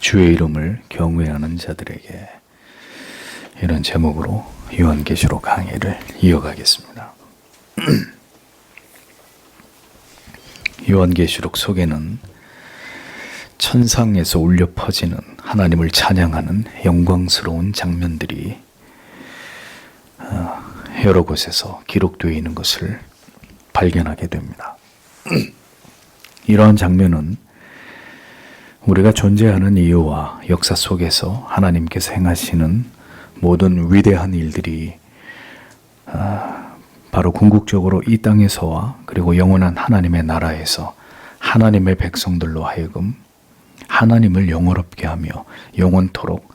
주의 이름을 경외하는 자들에게, 이런 제목으로 요한계시록 강의를 이어가겠습니다. 요한계시록 속에는 천상에서 울려 퍼지는 하나님을 찬양하는 영광스러운 장면들이 여러 곳에서 기록되어 있는 것을 발견하게 됩니다. 이러한 장면은 우리가 존재하는 이유와 역사 속에서 하나님께서 행하시는 모든 위대한 일들이 바로 궁극적으로 이 땅에서와 그리고 영원한 하나님의 나라에서 하나님의 백성들로 하여금 하나님을 영원롭게 하며 영원토록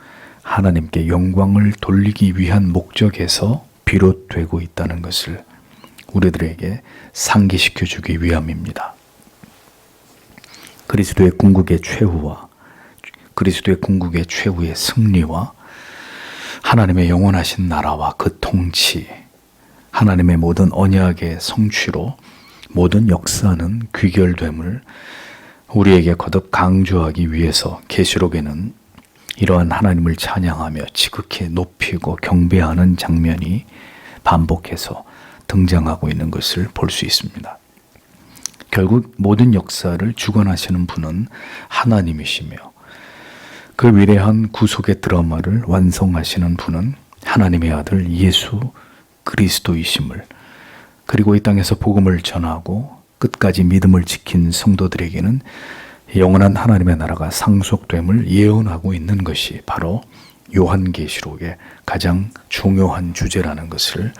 하나님께 영광을 돌리기 위한 목적에서 비롯되고 있다는 것을 우리들에게 상기시켜 주기 위함입니다. 그리스도의 궁극의 최후와 그리스도의 궁극의 최후의 승리와 하나님의 영원하신 나라와 그 통치, 하나님의 모든 언약의 성취로 모든 역사는 귀결됨을 우리에게 거듭 강조하기 위해서 계시록에는 이러한 하나님을 찬양하며 지극히 높이고 경배하는 장면이 반복해서 등장하고 있는 것을 볼 수 있습니다. 결국 모든 역사를 주관하시는 분은 하나님이시며 그 위대한 구속의 드라마를 완성하시는 분은 하나님의 아들 예수 그리스도이심을, 그리고 이 땅에서 복음을 전하고 끝까지 믿음을 지킨 성도들에게는 영원한 하나님의 나라가 상속됨을 예언하고 있는 것이 바로 요한계시록의 가장 중요한 주제라는 것을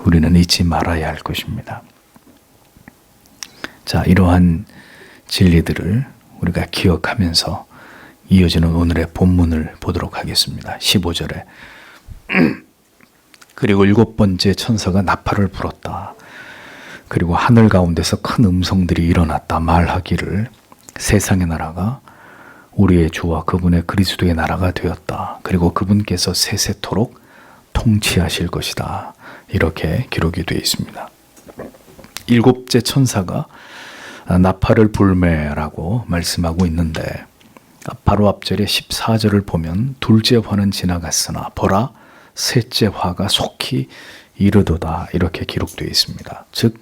우리는 잊지 말아야 할 것입니다. 자, 이러한 진리들을 우리가 기억하면서 이어지는 오늘의 본문을 보도록 하겠습니다. 15절에 그리고 일곱 번째 천사가 나팔을 불었다. 그리고 하늘 가운데서 큰 음성들이 일어났다. 말하기를 세상의 나라가 우리의 주와 그분의 그리스도의 나라가 되었다. 그리고 그분께서 세세토록 통치하실 것이다. 이렇게 기록이 되어 있습니다. 일곱째 천사가 나팔을 불매라고 말씀하고 있는데 바로 앞절에 14절을 보면 둘째 화는 지나갔으나 보라 셋째 화가 속히 이르도다 이렇게 기록되어 있습니다. 즉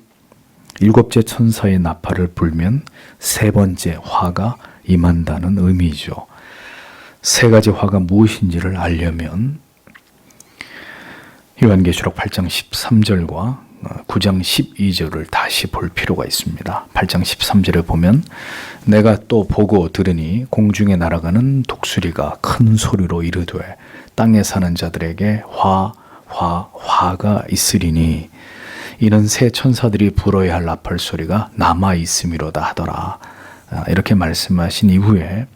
일곱째 천사의 나팔을 불면 세 번째 화가 임한다는 의미죠. 세 가지 화가 무엇인지를 알려면 요한계시록 8장 13절과 9장 12절을 다시 볼 필요가 있습니다. 8장 13절에 보면 내가 또 보고 들으니 공중에 날아가는 독수리가 큰 소리로 이르되 땅에 사는 자들에게 화가 있으리니 이는 새 천사들이 불어야 할 나팔 소리가 남아 있음이로다 하더라. 이렇게 말씀하신 이후에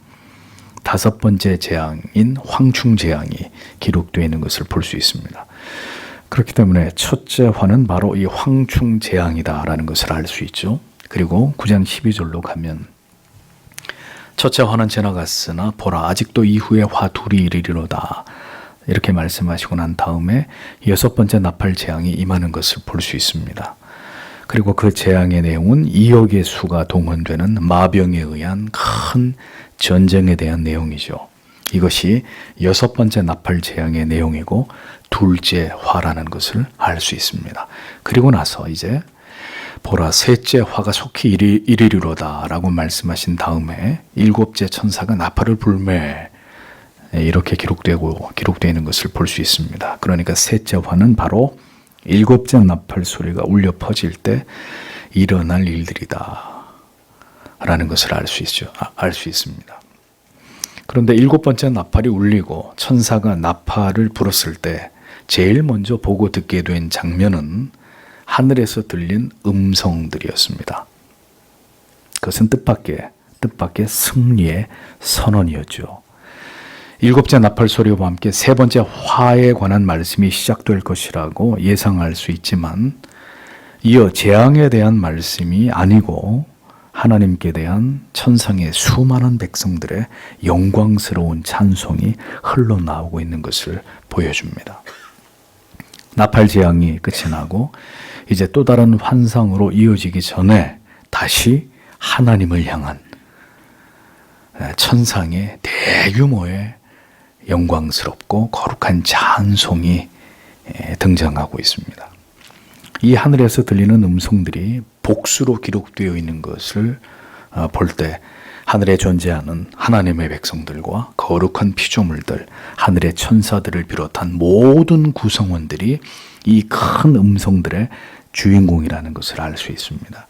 다섯 번째 재앙인 황충재앙이 기록되어 있는 것을 볼 수 있습니다. 그렇기 때문에 첫째 화는 바로 이 황충재앙이다라는 것을 알 수 있죠. 그리고 9장 12절로 가면 첫째 화는 지나갔으나 보라 아직도 이후에 화 둘이 이르리로다 이렇게 말씀하시고 난 다음에 여섯 번째 나팔 재앙이 임하는 것을 볼 수 있습니다. 그리고 그 재앙의 내용은 2억의 수가 동원되는 마병에 의한 큰 전쟁에 대한 내용이죠. 이것이 여섯 번째 나팔 재앙의 내용이고 둘째 화라는 것을 알 수 있습니다. 그리고 나서 이제 보라 셋째 화가 속히 이르리로다 라고 말씀하신 다음에 일곱째 천사가 나팔을 불매 이렇게 기록되어 있는 것을 볼 수 있습니다. 그러니까 셋째 화는 바로 일곱째 나팔 소리가 울려 퍼질 때 일어날 일들이다 라는 것을 알 수 있습니다. 그런데 일곱 번째 나팔이 울리고 천사가 나팔을 불었을 때 제일 먼저 보고 듣게 된 장면은 하늘에서 들린 음성들이었습니다. 그것은 뜻밖의 승리의 선언이었죠. 일곱째 나팔 소리와 함께 세 번째 화에 관한 말씀이 시작될 것이라고 예상할 수 있지만 이어 재앙에 대한 말씀이 아니고 하나님께 대한 천상의 수많은 백성들의 영광스러운 찬송이 흘러나오고 있는 것을 보여줍니다. 나팔 재앙이 끝이 나고 이제 또 다른 환상으로 이어지기 전에 다시 하나님을 향한 천상의 대규모의 영광스럽고 거룩한 찬송이 등장하고 있습니다. 이 하늘에서 들리는 음성들이 복수로 기록되어 있는 것을 볼 때 하늘에 존재하는 하나님의 백성들과 거룩한 피조물들, 하늘의 천사들을 비롯한 모든 구성원들이 이 큰 음성들의 주인공이라는 것을 알 수 있습니다.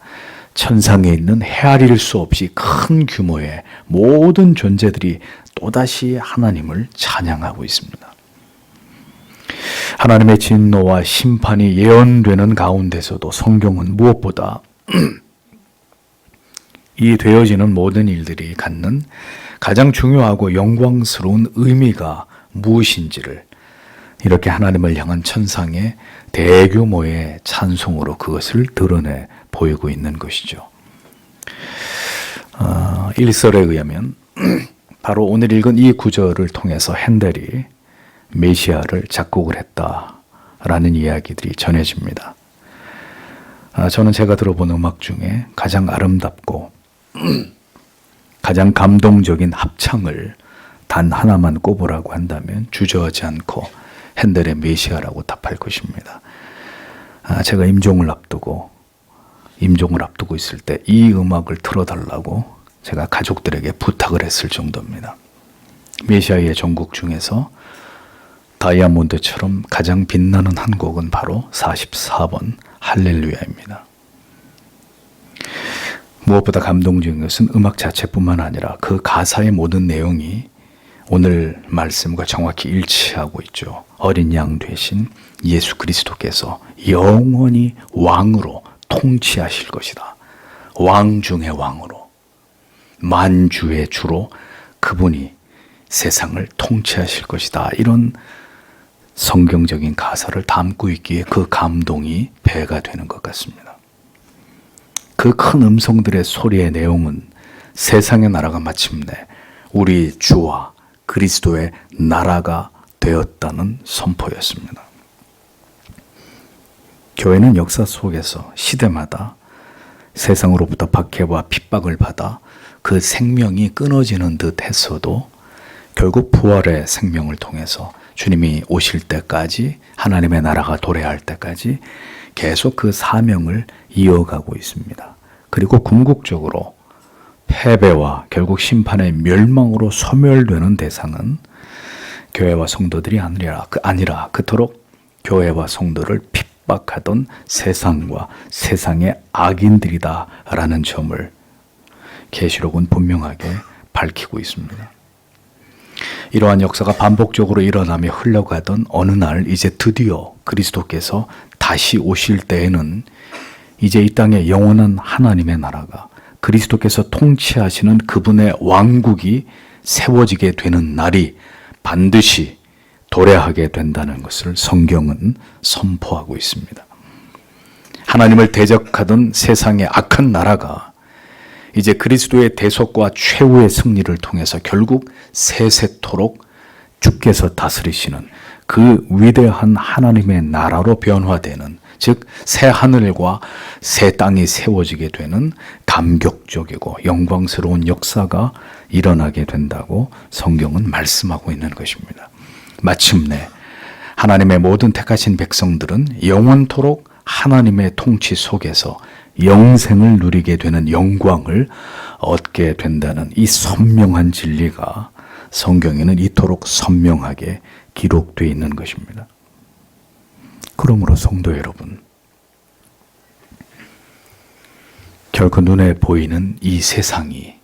천상에 있는 헤아릴 수 없이 큰 규모의 모든 존재들이 또다시 하나님을 찬양하고 있습니다. 하나님의 진노와 심판이 예언되는 가운데서도 성경은 무엇보다 이 되어지는 모든 일들이 갖는 가장 중요하고 영광스러운 의미가 무엇인지를 이렇게 하나님을 향한 천상의 대규모의 찬송으로 그것을 드러내 보이고 있는 것이죠. 일설에 의하면 바로 오늘 읽은 이 구절을 통해서 핸델이 메시아를 작곡을 했다라는 이야기들이 전해집니다. 저는 제가 들어본 음악 중에 가장 아름답고 가장 감동적인 합창을 단 하나만 꼽으라고 한다면 주저하지 않고 핸델의 메시아라고 답할 것입니다. 제가 임종을 앞두고 있을 때 이 음악을 틀어달라고 제가 가족들에게 부탁을 했을 정도입니다. 메시아의 전곡 중에서 다이아몬드처럼 가장 빛나는 한 곡은 바로 44번 할렐루야입니다. 무엇보다 감동적인 것은 음악 자체뿐만 아니라 그 가사의 모든 내용이 오늘 말씀과 정확히 일치하고 있죠. 어린 양 되신 예수 그리스도께서 영원히 왕으로 통치하실 것이다. 왕 중의 왕으로, 만주의 주로 그분이 세상을 통치하실 것이다. 이런 성경적인 가사를 담고 있기에 그 감동이 배가 되는 것 같습니다. 그 큰 음성들의 소리의 내용은 세상의 나라가 마침내 우리 주와 그리스도의 나라가 되었다는 선포였습니다. 교회는 역사 속에서 시대마다 세상으로부터 박해와 핍박을 받아 그 생명이 끊어지는 듯 했어도 결국 부활의 생명을 통해서 주님이 오실 때까지, 하나님의 나라가 도래할 때까지 계속 그 사명을 이어가고 있습니다. 그리고 궁극적으로 패배와 결국 심판의 멸망으로 소멸되는 대상은 교회와 성도들이 아니라 그토록 교회와 성도를 핍박하던 세상과 세상의 악인들이다라는 점을 계시록은 분명하게 밝히고 있습니다. 이러한 역사가 반복적으로 일어나며 흘러가던 어느 날 이제 드디어 그리스도께서 다시 오실 때에는 이제 이 땅에 영원한 하나님의 나라가 그리스도께서 통치하시는 그분의 왕국이 세워지게 되는 날이 반드시 도래하게 된다는 것을 성경은 선포하고 있습니다. 하나님을 대적하던 세상의 악한 나라가 이제 그리스도의 대속과 최후의 승리를 통해서 결국 세세토록 주께서 다스리시는 그 위대한 하나님의 나라로 변화되는, 즉 새 하늘과 새 땅이 세워지게 되는 감격적이고 영광스러운 역사가 일어나게 된다고 성경은 말씀하고 있는 것입니다. 마침내 하나님의 모든 택하신 백성들은 영원토록 하나님의 통치 속에서 영생을 누리게 되는 영광을 얻게 된다는 이 선명한 진리가 성경에는 이토록 선명하게 기록되어 있는 것입니다. 그러므로 성도 여러분, 결코 눈에 보이는 이 세상이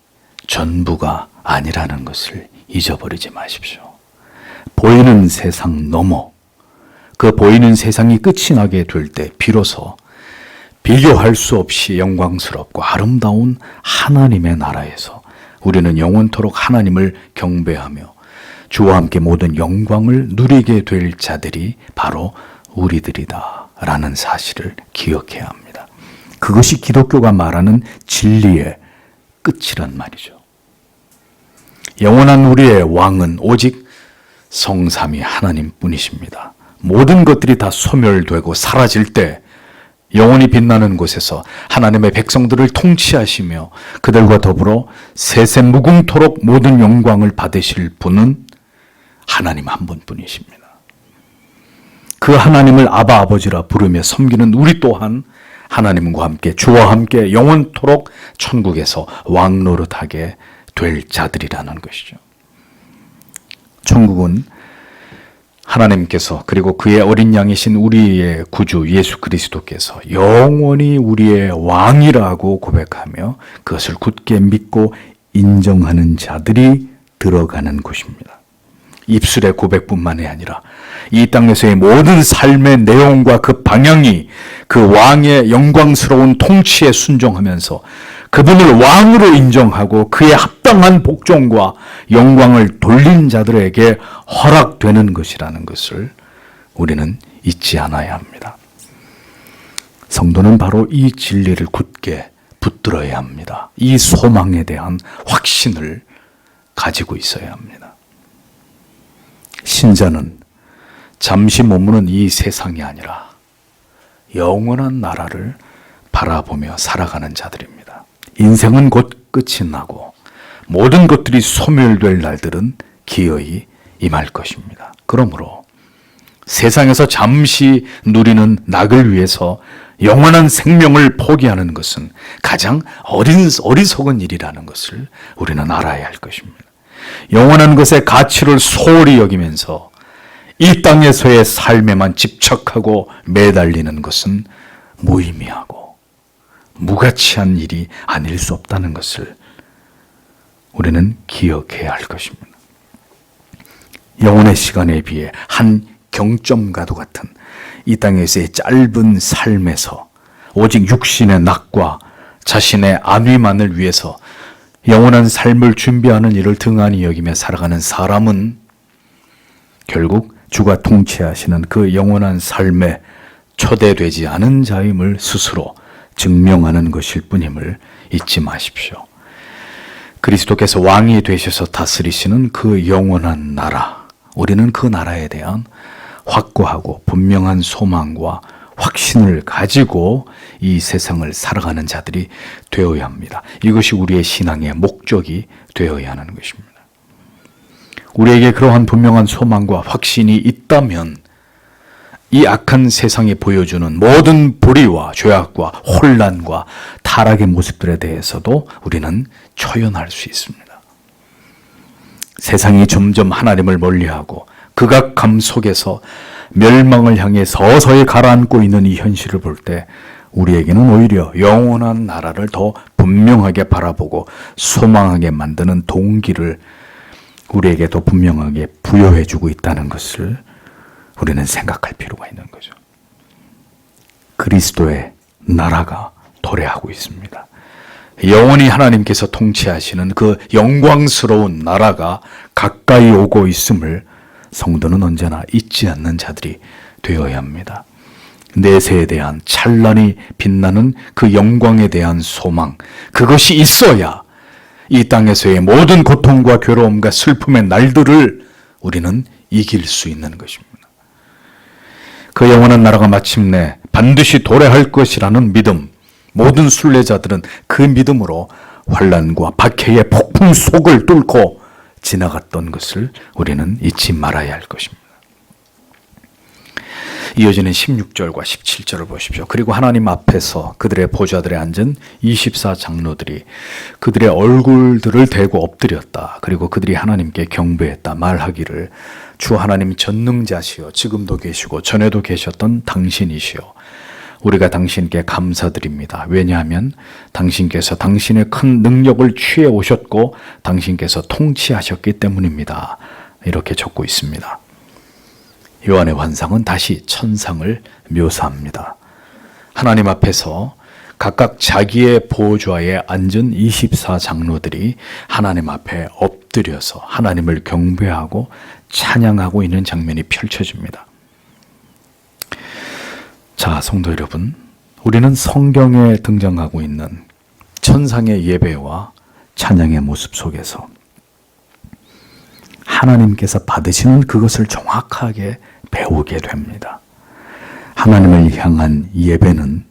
전부가 아니라는 것을 잊어버리지 마십시오. 보이는 세상 너머, 그 보이는 세상이 끝이 나게 될 때 비로소 비교할 수 없이 영광스럽고 아름다운 하나님의 나라에서 우리는 영원토록 하나님을 경배하며 주와 함께 모든 영광을 누리게 될 자들이 바로 우리들이다 라는 사실을 기억해야 합니다. 그것이 기독교가 말하는 진리의 끝이란 말이죠. 영원한 우리의 왕은 오직 성삼위 하나님뿐이십니다. 모든 것들이 다 소멸되고 사라질 때 영원히 빛나는 곳에서 하나님의 백성들을 통치하시며 그들과 더불어 세세 무궁토록 모든 영광을 받으실 분은 하나님 한 분뿐이십니다. 그 하나님을 아바 아버지라 부르며 섬기는 우리 또한 하나님과 함께 주와 함께 영원토록 천국에서 왕노릇하게 될 자들이라는 것이죠. 천국은 하나님께서 그리고 그의 어린 양이신 우리의 구주 예수 그리스도께서 영원히 우리의 왕이라고 고백하며 그것을 굳게 믿고 인정하는 자들이 들어가는 곳입니다. 입술의 고백뿐만이 아니라 이 땅에서의 모든 삶의 내용과 그 방향이 그 왕의 영광스러운 통치에 순종하면서 그분을 왕으로 인정하고 그의 합당한 복종과 영광을 돌린 자들에게 허락되는 것이라는 것을 우리는 잊지 않아야 합니다. 성도는 바로 이 진리를 굳게 붙들어야 합니다. 이 소망에 대한 확신을 가지고 있어야 합니다. 신자는 잠시 머무는 이 세상이 아니라 영원한 나라를 바라보며 살아가는 자들입니다. 인생은 곧 끝이 나고 모든 것들이 소멸될 날들은 기어이 임할 것입니다. 그러므로 세상에서 잠시 누리는 낙을 위해서 영원한 생명을 포기하는 것은 가장 어리석은 일이라는 것을 우리는 알아야 할 것입니다. 영원한 것의 가치를 소홀히 여기면서 이 땅에서의 삶에만 집착하고 매달리는 것은 무의미하고 무가치한 일이 아닐 수 없다는 것을 우리는 기억해야 할 것입니다. 영혼의 시간에 비해 한 경점과도 같은 이 땅에서의 짧은 삶에서 오직 육신의 낙과 자신의 안위만을 위해서 영원한 삶을 준비하는 일을 등한히 여기며 살아가는 사람은 결국 주가 통치하시는 그 영원한 삶에 초대되지 않은 자임을 스스로 증명하는 것일 뿐임을 잊지 마십시오. 그리스도께서 왕이 되셔서 다스리시는 그 영원한 나라, 우리는 그 나라에 대한 확고하고 분명한 소망과 확신을 가지고 이 세상을 살아가는 자들이 되어야 합니다. 이것이 우리의 신앙의 목적이 되어야 하는 것입니다. 우리에게 그러한 분명한 소망과 확신이 있다면 이 악한 세상이 보여주는 모든 불의와 죄악과 혼란과 타락의 모습들에 대해서도 우리는 초연할 수 있습니다. 세상이 점점 하나님을 멀리하고 극악함 속에서 멸망을 향해 서서히 가라앉고 있는 이 현실을 볼 때 우리에게는 오히려 영원한 나라를 더 분명하게 바라보고 소망하게 만드는 동기를 우리에게 더 분명하게 부여해주고 있다는 것을 우리는 생각할 필요가 있는 거죠. 그리스도의 나라가 도래하고 있습니다. 영원히 하나님께서 통치하시는 그 영광스러운 나라가 가까이 오고 있음을 성도는 언제나 잊지 않는 자들이 되어야 합니다. 내세에 대한 찬란히 빛나는 그 영광에 대한 소망, 그것이 있어야 이 땅에서의 모든 고통과 괴로움과 슬픔의 날들을 우리는 이길 수 있는 것입니다. 그 영원한 나라가 마침내 반드시 도래할 것이라는 믿음, 모든 순례자들은 그 믿음으로 환난과 박해의 폭풍 속을 뚫고 지나갔던 것을 우리는 잊지 말아야 할 것입니다. 이어지는 16절과 17절을 보십시오. 그리고 하나님 앞에서 그들의 보좌들에 앉은 24장로들이 그들의 얼굴들을 대고 엎드렸다. 그리고 그들이 하나님께 경배했다 말하기를 주 하나님 전능자시여 지금도 계시고 전에도 계셨던 당신이시여 우리가 당신께 감사드립니다. 왜냐하면 당신께서 당신의 큰 능력을 취해 오셨고 당신께서 통치하셨기 때문입니다. 이렇게 적고 있습니다. 요한의 환상은 다시 천상을 묘사합니다. 하나님 앞에서 각각 자기의 보좌에 앉은 24장로들이 하나님 앞에 엎드려서 하나님을 경배하고 찬양하고 있는 장면이 펼쳐집니다. 자, 성도 여러분, 우리는 성경에 등장하고 있는 천상의 예배와 찬양의 모습 속에서 하나님께서 받으시는 그것을 정확하게 배우게 됩니다. 하나님을 향한 예배는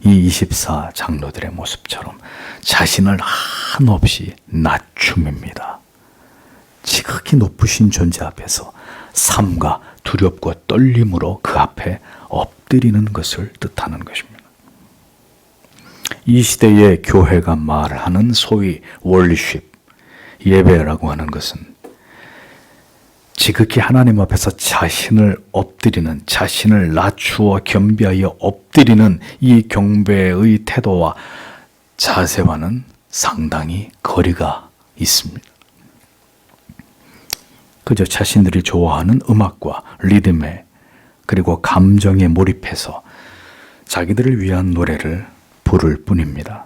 이 24 장로들의 모습처럼 자신을 한없이 낮춤입니다. 지극히 높으신 존재 앞에서 삶과 두렵고 떨림으로 그 앞에 엎드리는 것을 뜻하는 것입니다. 이 시대의 교회가 말하는 소위 월십, 예배라고 하는 것은 지극히 하나님 앞에서 자신을 엎드리는, 자신을 낮추어 겸비하여 엎드리는 이 경배의 태도와 자세와는 상당히 거리가 있습니다. 그저 자신들이 좋아하는 음악과 리듬에 그리고 감정에 몰입해서 자기들을 위한 노래를 부를 뿐입니다.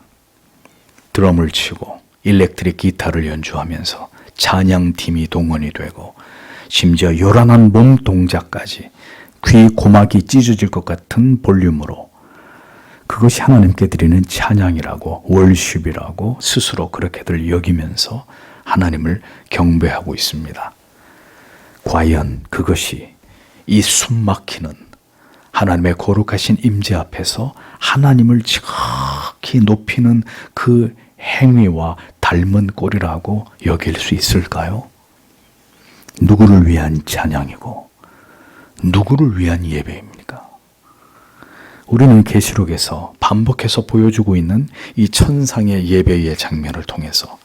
드럼을 치고 일렉트릭 기타를 연주하면서 찬양팀이 동원이 되고 심지어 요란한 몸 동작까지 귀 고막이 찢어질 것 같은 볼륨으로 그것이 하나님께 드리는 찬양이라고 월십이라고 스스로 그렇게들 여기면서 하나님을 경배하고 있습니다. 과연 그것이 이 숨막히는 하나님의 거룩하신 임재 앞에서 하나님을 지극히 높이는 그 행위와 닮은 꼴이라고 여길 수 있을까요? 누구를 위한 찬양이고 누구를 위한 예배입니까? 우리는 계시록에서 반복해서 보여주고 있는 이 천상의 예배의 장면을 통해서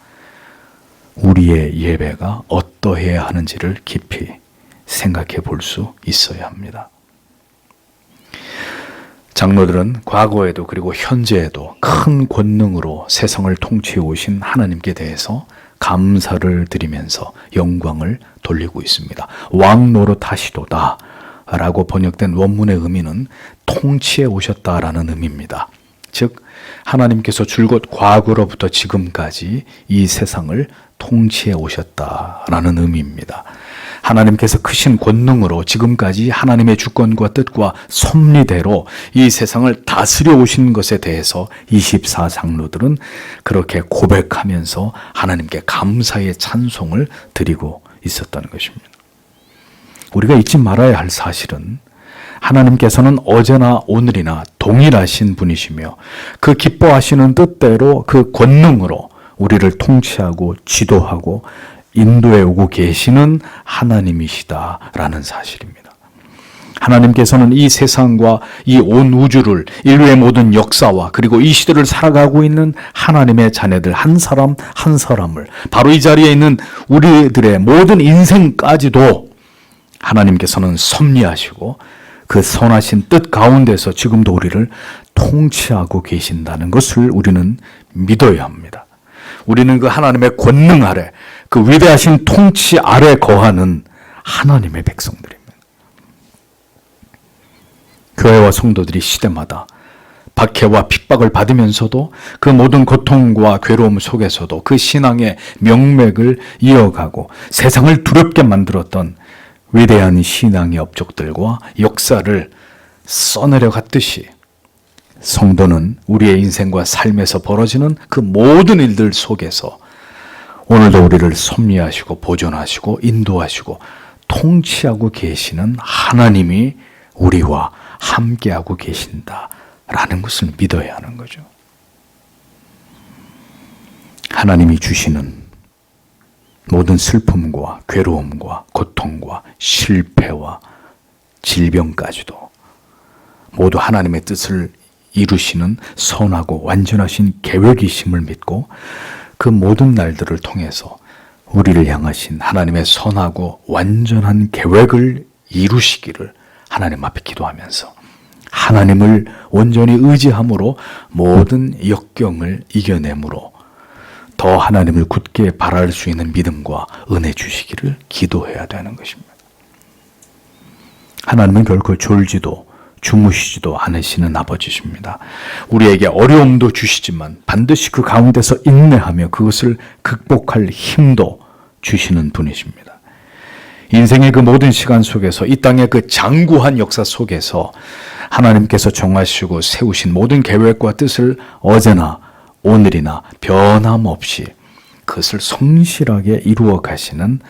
우리의 예배가 어떠해야 하는지를 깊이 생각해 볼 수 있어야 합니다. 장로들은 과거에도 그리고 현재에도 큰 권능으로 세상을 통치해 오신 하나님께 대해서 감사를 드리면서 영광을 돌리고 있습니다. 왕 노릇하시도다 라고 번역된 원문의 의미는 통치해 오셨다라는 의미입니다. 즉 하나님께서 줄곧 과거로부터 지금까지 이 세상을 통치해 오셨다라는 의미입니다. 하나님께서 크신 권능으로 지금까지 하나님의 주권과 뜻과 섭리대로 이 세상을 다스려 오신 것에 대해서 24 장로들은 그렇게 고백하면서 하나님께 감사의 찬송을 드리고 있었다는 것입니다. 우리가 잊지 말아야 할 사실은 하나님께서는 어제나 오늘이나 동일하신 분이시며 그 기뻐하시는 뜻대로 그 권능으로 우리를 통치하고 지도하고 인도해 오고 계시는 하나님이시다라는 사실입니다. 하나님께서는 이 세상과 이 온 우주를 인류의 모든 역사와 그리고 이 시대를 살아가고 있는 하나님의 자녀들 한 사람 한 사람을 바로 이 자리에 있는 우리들의 모든 인생까지도 하나님께서는 섭리하시고 그 선하신 뜻 가운데서 지금도 우리를 통치하고 계신다는 것을 우리는 믿어야 합니다. 우리는 그 하나님의 권능 아래 그 위대하신 통치 아래 거하는 하나님의 백성들입니다. 교회와 성도들이 시대마다 박해와 핍박을 받으면서도 그 모든 고통과 괴로움 속에서도 그 신앙의 명맥을 이어가고 세상을 두렵게 만들었던 위대한 신앙의 업적들과 역사를 써내려 갔듯이 성도는 우리의 인생과 삶에서 벌어지는 그 모든 일들 속에서 오늘도 우리를 섭리하시고 보존하시고 인도하시고 통치하고 계시는 하나님이 우리와 함께하고 계신다라는 것을 믿어야 하는 거죠. 하나님이 주시는 모든 슬픔과 괴로움과 고통과 실패와 질병까지도 모두 하나님의 뜻을 이루시는 선하고 완전하신 계획이심을 믿고 그 모든 날들을 통해서 우리를 향하신 하나님의 선하고 완전한 계획을 이루시기를 하나님 앞에 기도하면서 하나님을 온전히 의지함으로 모든 역경을 이겨내므로 더 하나님을 굳게 바랄 수 있는 믿음과 은혜 주시기를 기도해야 되는 것입니다. 하나님은 결코 졸지도 주무시지도 않으시는 아버지십니다. 우리에게 어려움도 주시지만 반드시 그 가운데서 인내하며 그것을 극복할 힘도 주시는 분이십니다. 인생의 그 모든 시간 속에서 이 땅의 그 장구한 역사 속에서 하나님께서 정하시고 세우신 모든 계획과 뜻을 어제나 오늘이나 변함없이 그것을 성실하게 이루어 가시는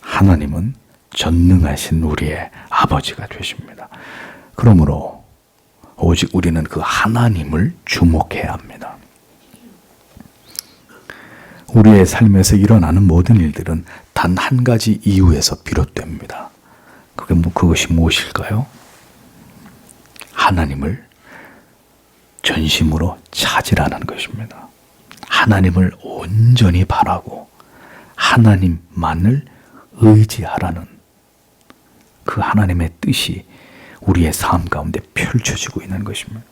하나님은 전능하신 우리의 아버지가 되십니다. 그러므로 오직 우리는 그 하나님을 주목해야 합니다. 우리의 삶에서 일어나는 모든 일들은 단 한 가지 이유에서 비롯됩니다. 그것이 무엇일까요? 하나님을 전심으로 찾으라는 것입니다. 하나님을 온전히 바라고 하나님만을 의지하라는 그 하나님의 뜻이 우리의 삶 가운데 펼쳐지고 있는 것입니다.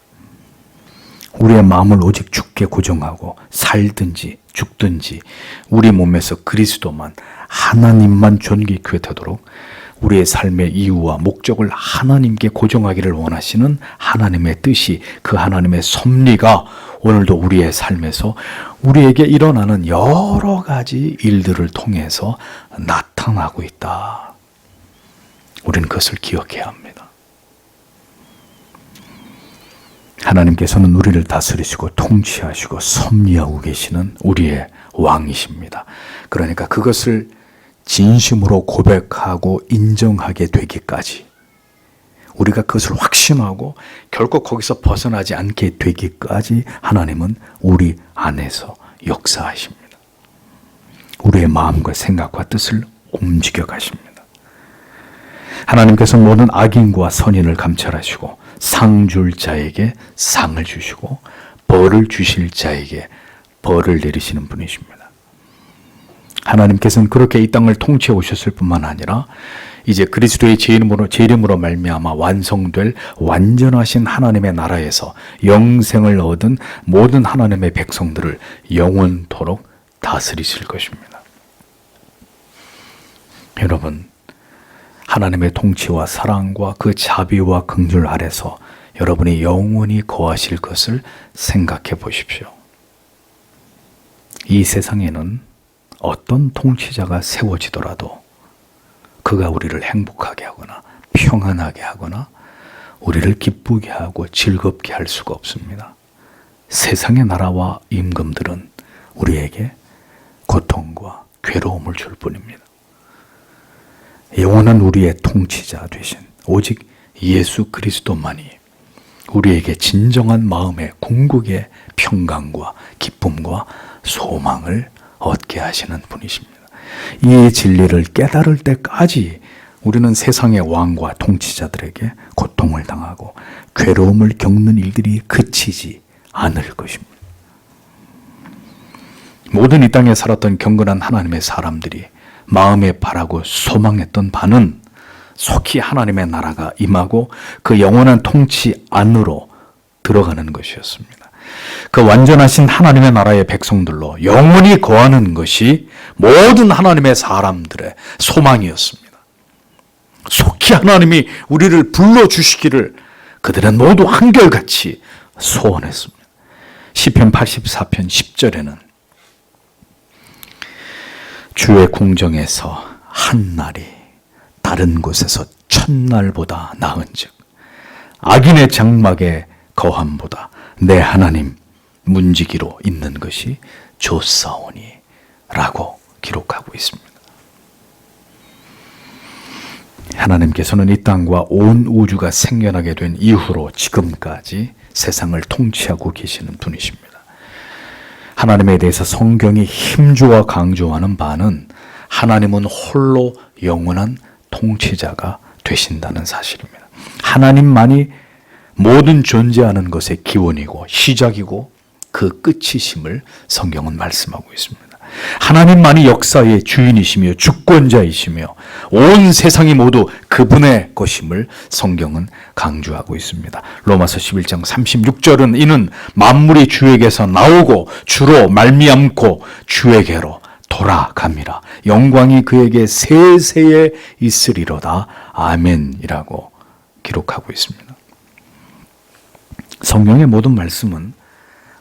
우리의 마음을 오직 주께 고정하고 살든지 죽든지 우리 몸에서 그리스도만 하나님만 존귀케 되도록 우리의 삶의 이유와 목적을 하나님께 고정하기를 원하시는 하나님의 뜻이, 그 하나님의 섭리가 오늘도 우리의 삶에서 우리에게 일어나는 여러 가지 일들을 통해서 나타나고 있다. 우리는 그것을 기억해야 합니다. 하나님께서는 우리를 다스리시고 통치하시고 섭리하고 계시는 우리의 왕이십니다. 그러니까 그것을 진심으로 고백하고 인정하게 되기까지, 우리가 그것을 확신하고 결코 거기서 벗어나지 않게 되기까지 하나님은 우리 안에서 역사하십니다. 우리의 마음과 생각과 뜻을 움직여 가십니다. 하나님께서 모든 악인과 선인을 감찰하시고 상 줄 자에게 상을 주시고 벌을 주실 자에게 벌을 내리시는 분이십니다. 하나님께서는 그렇게 이 땅을 통치해 오셨을 뿐만 아니라 이제 그리스도의 제 이름으로 말미암아 완성될 완전하신 하나님의 나라에서 영생을 얻은 모든 하나님의 백성들을 영원토록 다스리실 것입니다. 여러분, 하나님의 통치와 사랑과 그 자비와 긍휼 아래서 여러분이 영원히 거하실 것을 생각해 보십시오. 이 세상에는 어떤 통치자가 세워지더라도 그가 우리를 행복하게 하거나 평안하게 하거나 우리를 기쁘게 하고 즐겁게 할 수가 없습니다. 세상의 나라와 임금들은 우리에게 고통과 괴로움을 줄 뿐입니다. 영원한 우리의 통치자 되신 오직 예수 그리스도만이 우리에게 진정한 마음의 궁극의 평강과 기쁨과 소망을 얻게 하시는 분이십니다. 이 진리를 깨달을 때까지 우리는 세상의 왕과 통치자들에게 고통을 당하고 괴로움을 겪는 일들이 그치지 않을 것입니다. 모든 이 땅에 살았던 경건한 하나님의 사람들이 마음에 바라고 소망했던 바는 속히 하나님의 나라가 임하고 그 영원한 통치 안으로 들어가는 것이었습니다. 그 완전하신 하나님의 나라의 백성들로 영원히 거하는 것이 모든 하나님의 사람들의 소망이었습니다. 속히 하나님이 우리를 불러주시기를 그들은 모두 한결같이 소원했습니다. 시편 84편 10절에는 주의 궁정에서 한 날이 다른 곳에서 천날보다 나은즉 악인의 장막에 거함보다 내 하나님 문지기로 있는 것이 좋사오니 라고 기록하고 있습니다. 하나님께서는 이 땅과 온 우주가 생겨나게 된 이후로 지금까지 세상을 통치하고 계시는 분이십니다. 하나님에 대해서 성경이 힘주어 강조하는 바는 하나님은 홀로 영원한 통치자가 되신다는 사실입니다. 하나님만이 모든 존재하는 것의 기원이고 시작이고 그 끝이심을 성경은 말씀하고 있습니다. 하나님만이 역사의 주인이시며 주권자이시며 온 세상이 모두 그분의 것임을 성경은 강조하고 있습니다. 로마서 11장 36절은 이는 만물이 주에게서 나오고 주로 말미암고 주에게로 돌아갑니다. 영광이 그에게 세세에 있으리로다. 아멘이라고 기록하고 있습니다. 성경의 모든 말씀은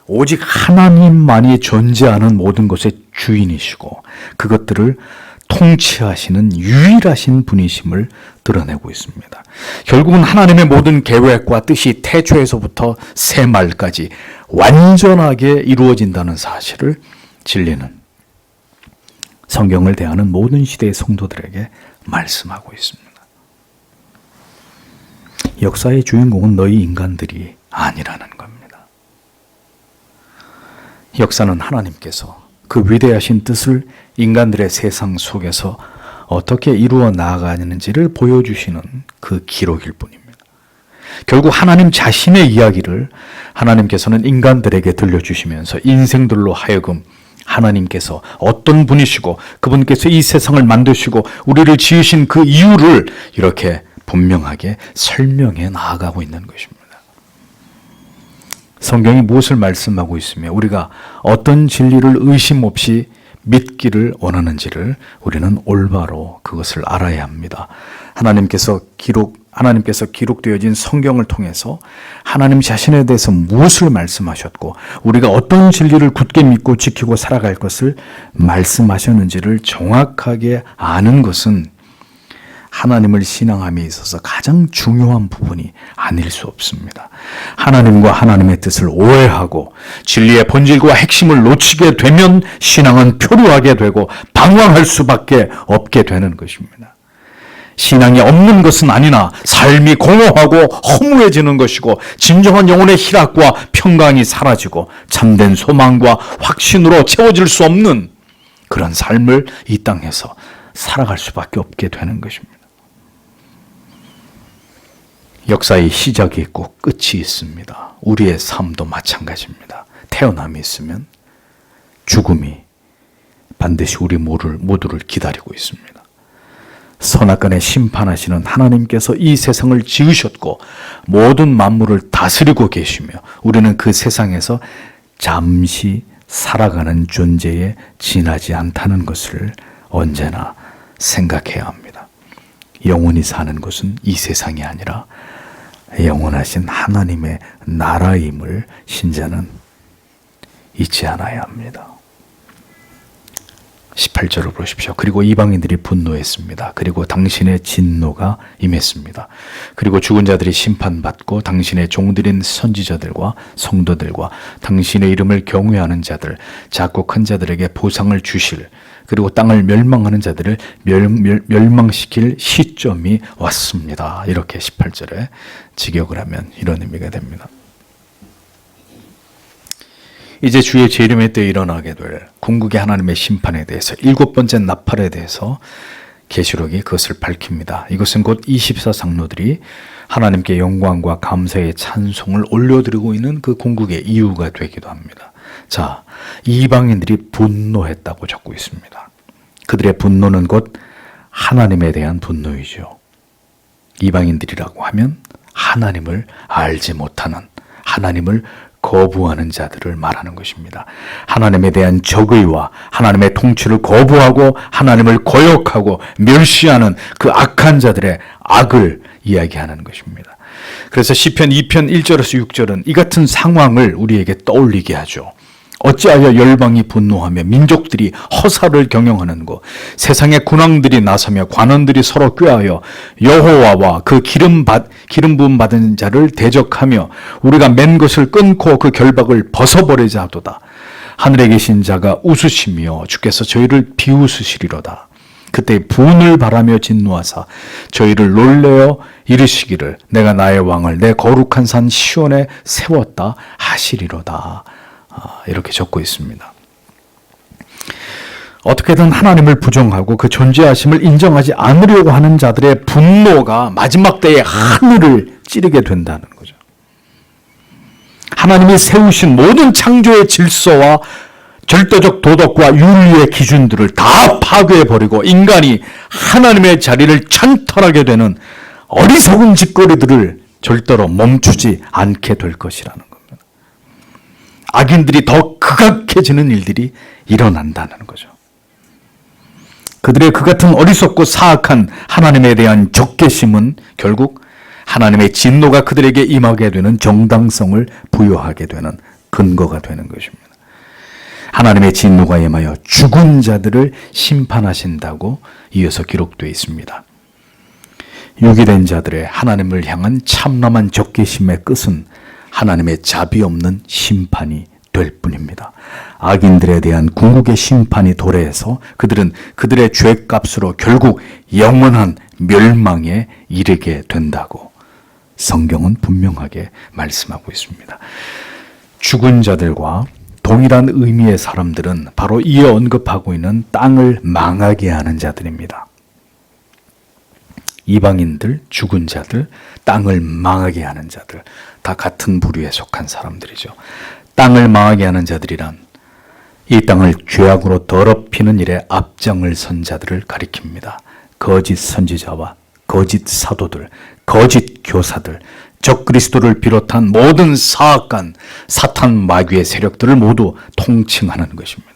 오직 하나님만이 존재하는 모든 것의 주인이시고 그것들을 통치하시는 유일하신 분이심을 드러내고 있습니다. 결국은 하나님의 모든 계획과 뜻이 태초에서부터 새말까지 완전하게 이루어진다는 사실을 진리는 성경을 대하는 모든 시대의 성도들에게 말씀하고 있습니다. 역사의 주인공은 너희 인간들이 아니라는 겁니다. 역사는 하나님께서 그 위대하신 뜻을 인간들의 세상 속에서 어떻게 이루어 나아가는지를 보여주시는 그 기록일 뿐입니다. 결국 하나님 자신의 이야기를 하나님께서는 인간들에게 들려주시면서 인생들로 하여금 하나님께서 어떤 분이시고 그분께서 이 세상을 만드시고 우리를 지으신 그 이유를 이렇게 분명하게 설명해 나아가고 있는 것입니다. 성경이 무엇을 말씀하고 있으며 우리가 어떤 진리를 의심 없이 믿기를 원하는지를 우리는 올바로 그것을 알아야 합니다. 하나님께서 기록되어진 성경을 통해서 하나님 자신에 대해서 무엇을 말씀하셨고 우리가 어떤 진리를 굳게 믿고 지키고 살아갈 것을 말씀하셨는지를 정확하게 아는 것은 하나님을 신앙함에 있어서 가장 중요한 부분이 아닐 수 없습니다. 하나님과 하나님의 뜻을 오해하고 진리의 본질과 핵심을 놓치게 되면 신앙은 표류하게 되고 방황할 수밖에 없게 되는 것입니다. 신앙이 없는 것은 아니나 삶이 공허하고 허무해지는 것이고 진정한 영혼의 희락과 평강이 사라지고 참된 소망과 확신으로 채워질 수 없는 그런 삶을 이 땅에서 살아갈 수밖에 없게 되는 것입니다. 역사의 시작이 있고 끝이 있습니다. 우리의 삶도 마찬가지입니다. 태어남이 있으면 죽음이 반드시 우리 모두를 기다리고 있습니다. 선악간에 심판하시는 하나님께서 이 세상을 지으셨고 모든 만물을 다스리고 계시며 우리는 그 세상에서 잠시 살아가는 존재에 지나지 않다는 것을 언제나 생각해야 합니다. 영원히 사는 것은 이 세상이 아니라 영원하신 하나님의 나라임을 신자는 잊지 않아야 합니다. 18절을 보십시오. 그리고 이방인들이 분노했습니다. 그리고 당신의 진노가 임했습니다. 그리고 죽은 자들이 심판받고 당신의 종들인 선지자들과 성도들과 당신의 이름을 경외하는 자들, 작고 큰 자들에게 보상을 주실, 그리고 땅을 멸망하는 자들을 멸망시킬 시점이 왔습니다. 이렇게 18절에 직역을 하면 이런 의미가 됩니다. 이제 주의 재림의 때 일어나게 될 궁극의 하나님의 심판에 대해서 7번째 나팔에 대해서 계시록이 그것을 밝힙니다. 이것은 곧 24장로들이 하나님께 영광과 감사의 찬송을 올려드리고 있는 그 궁극의 이유가 되기도 합니다. 자, 이방인들이 분노했다고 적고 있습니다. 그들의 분노는 곧 하나님에 대한 분노이죠. 이방인들이라고 하면 하나님을 알지 못하는, 하나님을 거부하는 자들을 말하는 것입니다. 하나님에 대한 적의와 하나님의 통치를 거부하고 하나님을 거역하고 멸시하는 그 악한 자들의 악을 이야기하는 것입니다. 그래서 시편 2편 1절에서 6절은 이 같은 상황을 우리에게 떠올리게 하죠. 어찌하여 열방이 분노하며 민족들이 허사를 경영하는고 세상의 군왕들이 나서며 관원들이 서로 꾀하여 여호와와 그 기름 부음 받은 자를 대적하며 우리가 맨 것을 끊고 그 결박을 벗어버리자 하도다. 하늘에 계신 자가 웃으시며 주께서 저희를 비웃으시리로다. 그때 분을 바라며 진노하사 저희를 놀래어 이르시기를 내가 나의 왕을 내 거룩한 산 시온에 세웠다 하시리로다. 이렇게 적고 있습니다. 어떻게든 하나님을 부정하고 그 존재하심을 인정하지 않으려고 하는 자들의 분노가 마지막 때에 하늘을 찌르게 된다는 거죠. 하나님이 세우신 모든 창조의 질서와 절대적 도덕과 윤리의 기준들을 다 파괴해버리고 인간이 하나님의 자리를 찬탈하게 되는 어리석은 짓거리들을 절대로 멈추지 않게 될 것이라는 겁니다. 악인들이 더 극악해지는 일들이 일어난다는 거죠. 그들의 그 같은 어리석고 사악한 하나님에 대한 적개심은 결국 하나님의 진노가 그들에게 임하게 되는 정당성을 부여하게 되는 근거가 되는 것입니다. 하나님의 진노가 임하여 죽은 자들을 심판하신다고 이어서 기록되어 있습니다. 유기된 자들의 하나님을 향한 참남한 적개심의 끝은 하나님의 자비 없는 심판이 될 뿐입니다. 악인들에 대한 궁극의 심판이 도래해서 그들은 그들의 죄값으로 결국 영원한 멸망에 이르게 된다고 성경은 분명하게 말씀하고 있습니다. 죽은 자들과 동일한 의미의 사람들은 바로 이에 언급하고 있는 땅을 망하게 하는 자들입니다. 이방인들, 죽은 자들, 땅을 망하게 하는 자들, 다 같은 부류에 속한 사람들이죠. 땅을 망하게 하는 자들이란 이 땅을 죄악으로 더럽히는 일에 앞장을 선 자들을 가리킵니다. 거짓 선지자와 거짓 사도들, 거짓 교사들, 적그리스도를 비롯한 모든 사악한 사탄 마귀의 세력들을 모두 통칭하는 것입니다.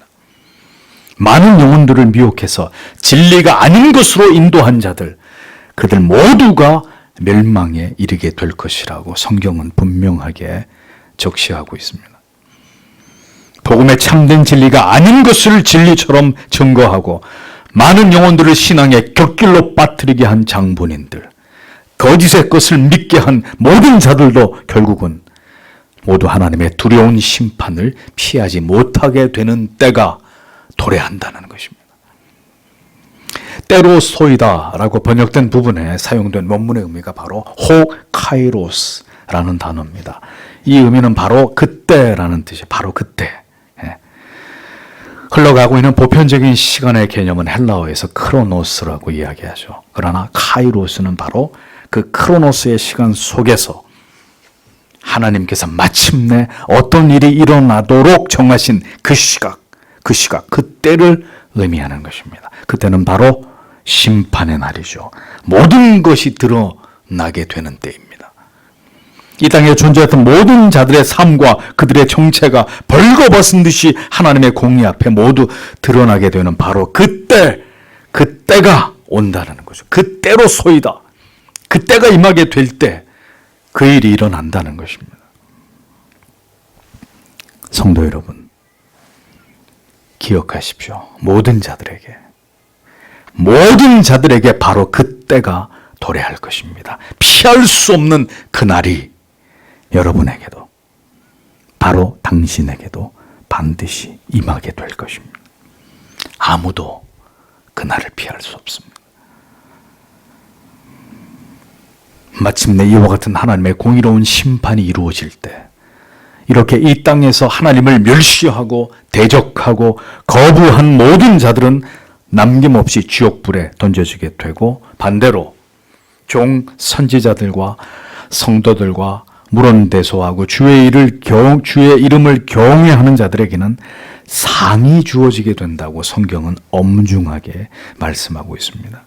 많은 영혼들을 미혹해서 진리가 아닌 것으로 인도한 자들, 그들 모두가 멸망에 이르게 될 것이라고 성경은 분명하게 적시하고 있습니다. 복음의 참된 진리가 아닌 것을 진리처럼 증거하고 많은 영혼들을 신앙의 곁길로 빠뜨리게 한 장본인들, 거짓의 것을 믿게 한 모든 자들도 결국은 모두 하나님의 두려운 심판을 피하지 못하게 되는 때가 도래한다는 것입니다. 때로소이다라고 번역된 부분에 사용된 원문의 의미가 바로 호카이로스라는 단어입니다. 이 의미는 바로 그때라는 뜻이에요. 바로 그때. 흘러가고 있는 보편적인 시간의 개념은 헬라어에서 크로노스라고 이야기하죠. 그러나 카이로스는 바로 그 크로노스의 시간 속에서 하나님께서 마침내 어떤 일이 일어나도록 정하신 그 시각, 그때를 의미하는 것입니다. 그때는 바로 심판의 날이죠. 모든 것이 드러나게 되는 때입니다. 이 땅에 존재했던 모든 자들의 삶과 그들의 정체가 벌거벗은 듯이 하나님의 공의 앞에 모두 드러나게 되는 바로 그때가 온다는 거죠. 그때로소이다. 그때가 임하게 될 때 그 일이 일어난다는 것입니다. 성도 여러분, 기억하십시오. 모든 자들에게 바로 그때가 도래할 것입니다. 피할 수 없는 그날이 여러분에게도 바로 당신에게도 반드시 임하게 될 것입니다. 아무도 그날을 피할 수 없습니다. 마침내 이와 같은 하나님의 공의로운 심판이 이루어질 때 이렇게 이 땅에서 하나님을 멸시하고 대적하고 거부한 모든 자들은 남김없이 지옥불에 던져지게 되고 반대로 종 선지자들과 성도들과 물론대소하고 주의 이름을 경외하는 자들에게는 상이 주어지게 된다고 성경은 엄중하게 말씀하고 있습니다.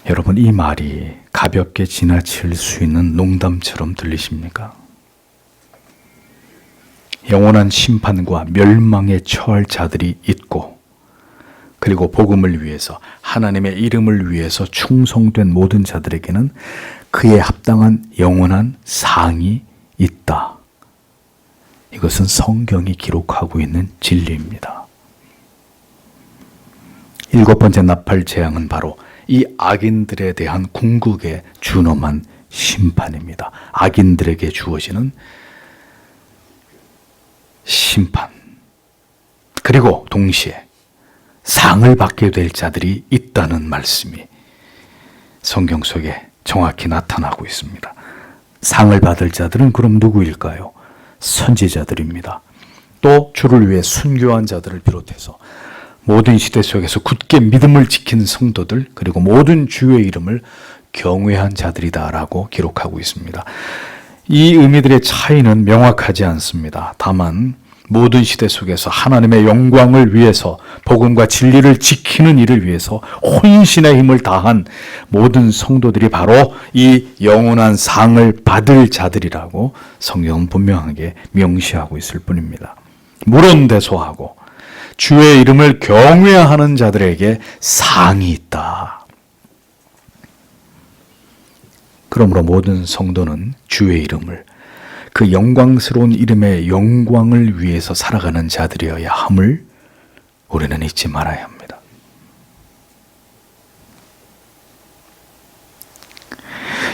여러분, 이 말이 가볍게 지나칠 수 있는 농담처럼 들리십니까? 영원한 심판과 멸망에 처할 자들이 있고 그리고 복음을 위해서 하나님의 이름을 위해서 충성된 모든 자들에게는 그에 합당한 영원한 상이 있다. 이것은 성경이 기록하고 있는 진리입니다. 7번째 나팔 재앙은 바로 이 악인들에 대한 궁극의 준엄한 심판입니다. 악인들에게 주어지는 심판. 그리고 동시에 상을 받게 될 자들이 있다는 말씀이 성경 속에 정확히 나타나고 있습니다. 상을 받을 자들은 그럼 누구일까요? 선지자들입니다. 또 주를 위해 순교한 자들을 비롯해서 모든 시대 속에서 굳게 믿음을 지킨 성도들 그리고 모든 주의 이름을 경외한 자들이다라고 기록하고 있습니다. 이 의미들의 차이는 명확하지 않습니다. 다만 모든 시대 속에서 하나님의 영광을 위해서 복음과 진리를 지키는 일을 위해서 혼신의 힘을 다한 모든 성도들이 바로 이 영원한 상을 받을 자들이라고 성경은 분명하게 명시하고 있을 뿐입니다. 물론대소하고 주의 이름을 경외하는 자들에게 상이 있다. 그러므로 모든 성도는 주의 이름을 그 영광스러운 이름의 영광을 위해서 살아가는 자들이어야 함을 우리는 잊지 말아야 합니다.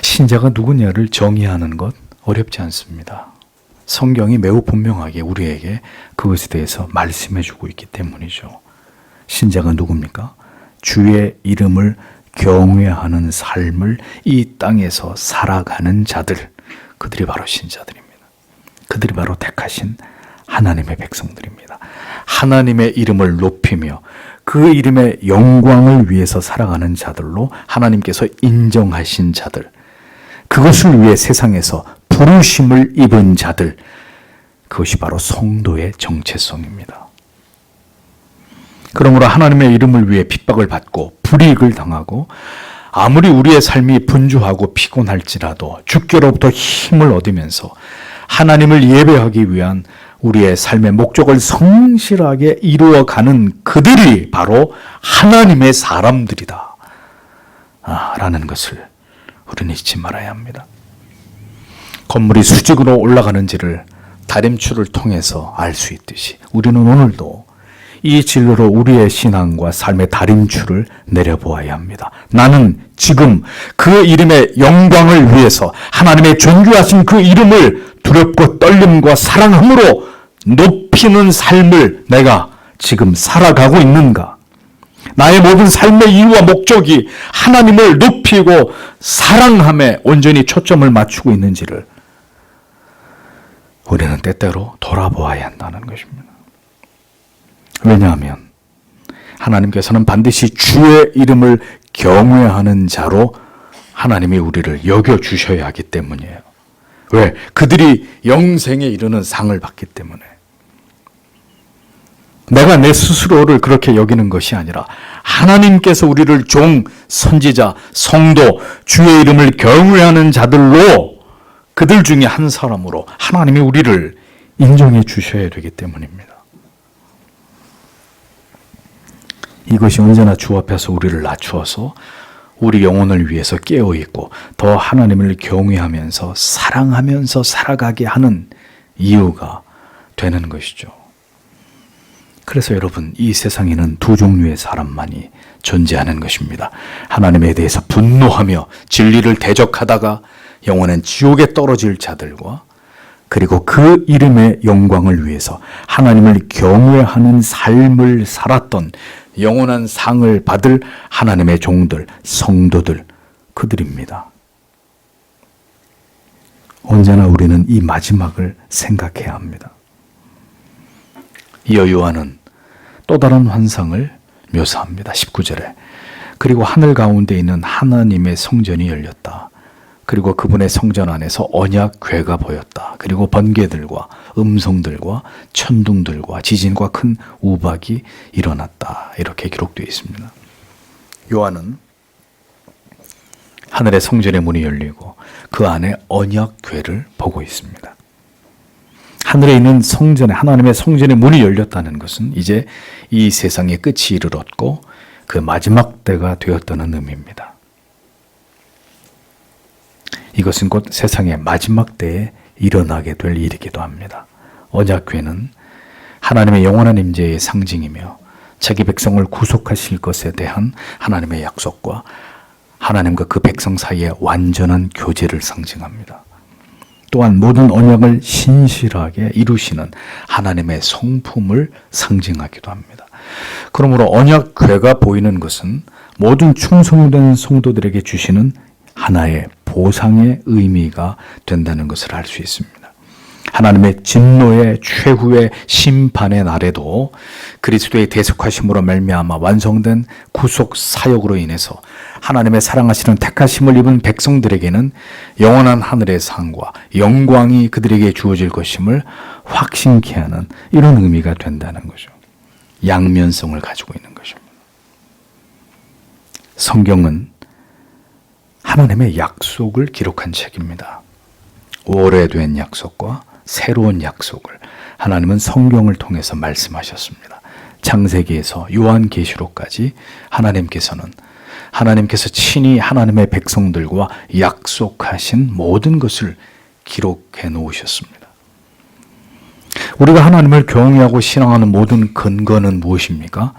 신자가 누구냐를 정의하는 것 어렵지 않습니다. 성경이 매우 분명하게 우리에게 그것에 대해서 말씀해 주고 있기 때문이죠. 신자가 누굽니까? 주의 이름을 경외하는 삶을 이 땅에서 살아가는 자들, 그들이 바로 신자들입니다. 그들이 바로 택하신 하나님의 백성들입니다. 하나님의 이름을 높이며 그 이름의 영광을 위해서 살아가는 자들로 하나님께서 인정하신 자들, 그것을 위해 세상에서 부르심을 입은 자들, 그것이 바로 성도의 정체성입니다. 그러므로 하나님의 이름을 위해 핍박을 받고 불이익을 당하고 아무리 우리의 삶이 분주하고 피곤할지라도 주께로부터 힘을 얻으면서 하나님을 예배하기 위한 우리의 삶의 목적을 성실하게 이루어가는 그들이 바로 하나님의 사람들이다 라는 것을 우리는 잊지 말아야 합니다. 건물이 수직으로 올라가는지를 다림줄을 통해서 알 수 있듯이 우리는 오늘도 이 진로로 우리의 신앙과 삶의 다림줄을 내려보아야 합니다. 나는 지금 그 이름의 영광을 위해서 하나님의 존귀하신 그 이름을 두렵고 떨림과 사랑함으로 높이는 삶을 내가 지금 살아가고 있는가? 나의 모든 삶의 이유와 목적이 하나님을 높이고 사랑함에 온전히 초점을 맞추고 있는지를 우리는 때때로 돌아보아야 한다는 것입니다. 왜냐하면 하나님께서는 반드시 주의 이름을 경외하는 자로 하나님이 우리를 여겨주셔야 하기 때문이에요. 왜? 그들이 영생에 이르는 상을 받기 때문에. 내가 내 스스로를 그렇게 여기는 것이 아니라 하나님께서 우리를 종, 선지자, 성도, 주의 이름을 경외하는 자들로 그들 중에 한 사람으로 하나님이 우리를 인정해 주셔야 되기 때문입니다. 이것이 언제나 주 앞에서 우리를 낮추어서 우리 영혼을 위해서 깨어있고 더 하나님을 경외하면서 사랑하면서 살아가게 하는 이유가 되는 것이죠. 그래서 여러분, 이 세상에는 두 종류의 사람만이 존재하는 것입니다. 하나님에 대해서 분노하며 진리를 대적하다가 영원한 지옥에 떨어질 자들과 그리고 그 이름의 영광을 위해서 하나님을 경외하는 삶을 살았던 영원한 상을 받을 하나님의 종들, 성도들, 그들입니다. 언제나 우리는 이 마지막을 생각해야 합니다. 이어 요한은 또 다른 환상을 묘사합니다. 19절에 그리고 하늘 가운데 있는 하나님의 성전이 열렸다. 그리고 그분의 성전 안에서 언약궤가 보였다. 그리고 번개들과 음성들과 천둥들과 지진과 큰 우박이 일어났다. 이렇게 기록되어 있습니다. 요한은 하늘의 성전의 문이 열리고 그 안에 언약궤를 보고 있습니다. 하늘에 있는 성전에, 하나님의 성전의 문이 열렸다는 것은 이제 이 세상의 끝이 이르렀고 그 마지막 때가 되었다는 의미입니다. 이것은 곧 세상의 마지막 때에 일어나게 될 일이기도 합니다. 언약궤는 하나님의 영원한 임재의 상징이며 자기 백성을 구속하실 것에 대한 하나님의 약속과 하나님과 그 백성 사이의 완전한 교제를 상징합니다. 또한 모든 언약을 신실하게 이루시는 하나님의 성품을 상징하기도 합니다. 그러므로 언약궤가 보이는 것은 모든 충성된 성도들에게 주시는 하나의 보상의 의미가 된다는 것을 알 수 있습니다. 하나님의 진노의 최후의 심판의 날에도 그리스도의 대속하심으로 말미암아 완성된 구속 사역으로 인해서 하나님의 사랑하시는 택하심을 입은 백성들에게는 영원한 하늘의 상과 영광이 그들에게 주어질 것임을 확신케 하는 이런 의미가 된다는 거죠. 양면성을 가지고 있는 것입니다. 성경은 하나님의 약속을 기록한 책입니다. 오래된 약속과 새로운 약속을 하나님은 성경을 통해서 말씀하셨습니다. 창세기에서 요한계시록까지 하나님께서 친히 하나님의 백성들과 약속하신 모든 것을 기록해 놓으셨습니다. 우리가 하나님을 경외하고 신앙하는 모든 근거는 무엇입니까?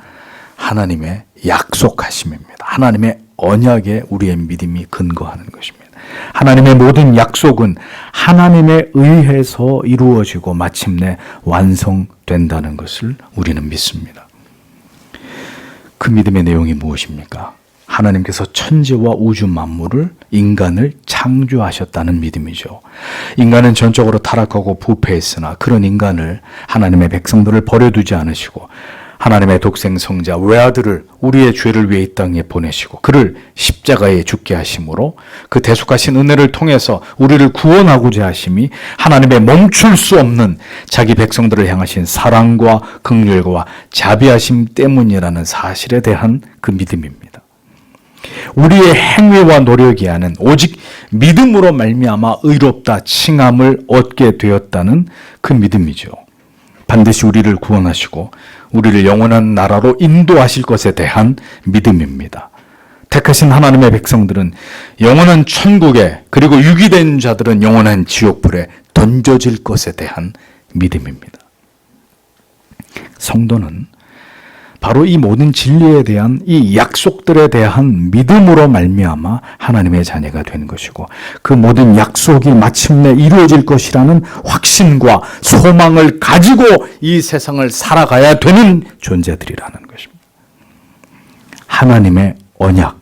하나님의 약속하심입니다. 하나님의 언약에 우리의 믿음이 근거하는 것입니다. 하나님의 모든 약속은 하나님에 의해서 이루어지고 마침내 완성된다는 것을 우리는 믿습니다. 그 믿음의 내용이 무엇입니까? 하나님께서 천지와 우주 만물을, 인간을 창조하셨다는 믿음이죠. 인간은 전적으로 타락하고 부패했으나 그런 인간을, 하나님의 백성들을 버려두지 않으시고 하나님의 독생성자 외아들을 우리의 죄를 위해 이 땅에 보내시고 그를 십자가에 죽게 하심으로 그 대속하신 은혜를 통해서 우리를 구원하고자 하심이 하나님의 멈출 수 없는 자기 백성들을 향하신 사랑과 긍휼과 자비하심 때문이라는 사실에 대한 그 믿음입니다. 우리의 행위와 노력이 아닌 오직 믿음으로 말미암아 의롭다 칭함을 얻게 되었다는 그 믿음이죠. 반드시 우리를 구원하시고 우리를 영원한 나라로 인도하실 것에 대한 믿음입니다. 택하신 하나님의 백성들은 영원한 천국에, 그리고 유기된 자들은 영원한 지옥불에 던져질 것에 대한 믿음입니다. 성도는 바로 이 모든 진리에 대한 이 약속들에 대한 믿음으로 말미암아 하나님의 자녀가 된 것이고 그 모든 약속이 마침내 이루어질 것이라는 확신과 소망을 가지고 이 세상을 살아가야 되는 존재들이라는 것입니다. 하나님의 언약,